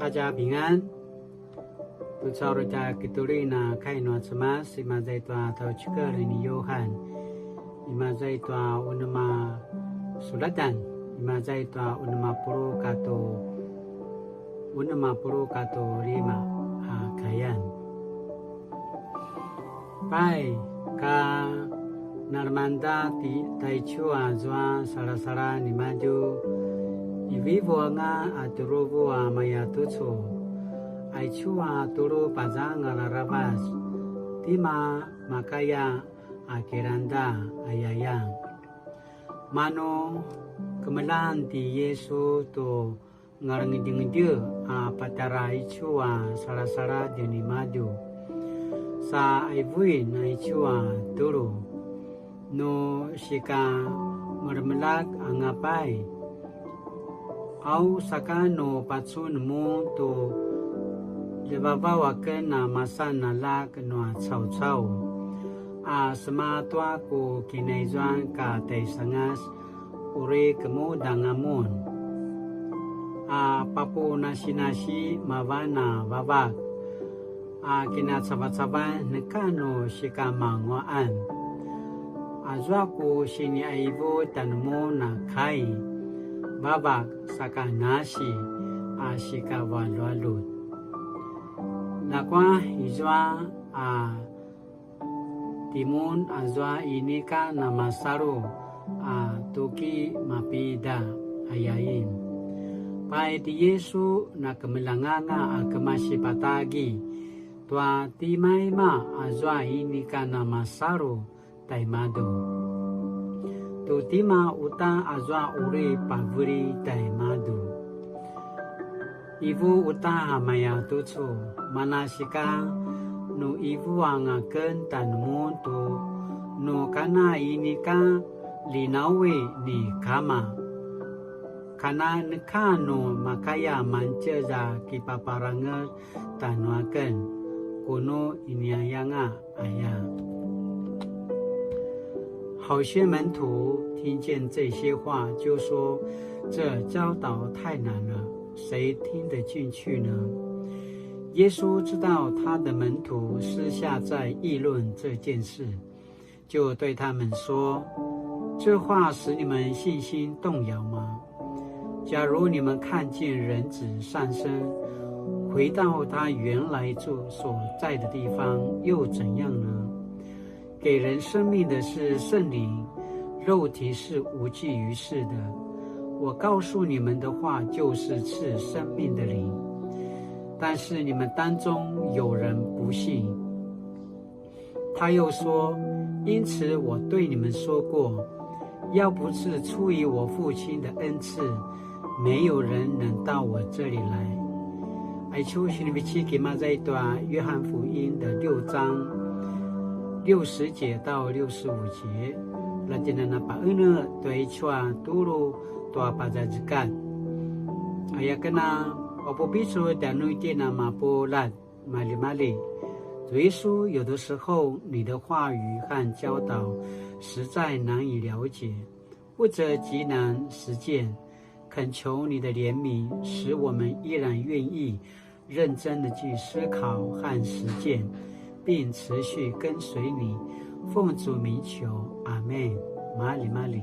大家平安。Tutsau roja kitulina kainwa cemas imazai tua tau cikal ini Yohan imazai tua unama sulatan imazai tua unama puru kato lima kayan. Pai ka narmanda ti taichua zwa sara ni maju ivivo nga aturuvu maya tutsu aichua turu pazanga larabas tima makaya akiranda ayayang mano kemelan ti Yesu tu ngarangidingide patara aichua sara dini maju sa aivuin aichua turu no shika mermelak angapai au sakano patsun mo to lebabawa kena masana lak no chau asma tua ko kinaizuan ka taisangas ure kemo dangamon papu nasi mavana babak kinatsabat nekano shikamangwaan azwa ko shini aibo tanmo na kai babak saka nasi ashika walwalut nakwa izwa timun azwa inika namasaru tuki mapida ayain pai di Yesu na kemelanganga kemasipatagi tua timai ma azwa inika namasaru taimado tutima uta azwa ure pavuri taimadu ibu uta hamaya tutsu manasika no ibu anga ken tanmu tu no kana inika linawe ni kama kana nekano makaya mancheza kipaparanga tanwaken kuno iniayanga aya 好些门徒听见这些话，就说：“这教导太难了，谁听得进去呢？”耶稣知道他的门徒私下在议论这件事，就对他们说：“这话使你们信心动摇吗？假如你们看见人子上升，回到他原来所在的地方，又怎样呢？给人生命的是圣灵，肉体是无济于事的。我告诉你们的话，就是赐生命的灵。但是你们当中有人不信。”他又说：“因此我对你们说过，要不是出于我父亲的恩赐，没有人能到我这里来。”爱秋心里边给嘛在一段约翰福音的6章60节到65节，那今天呢把呢对穿嘟噜多把在这干，哎呀跟那我不必说的那点那嘛不烂马里，主耶稣有的时候你的话语和教导实在难以了解，或者极难实践，恳求你的怜悯，使我们依然愿意认真的去思考和实践，并持续跟随你，奉主名求，阿们。马里。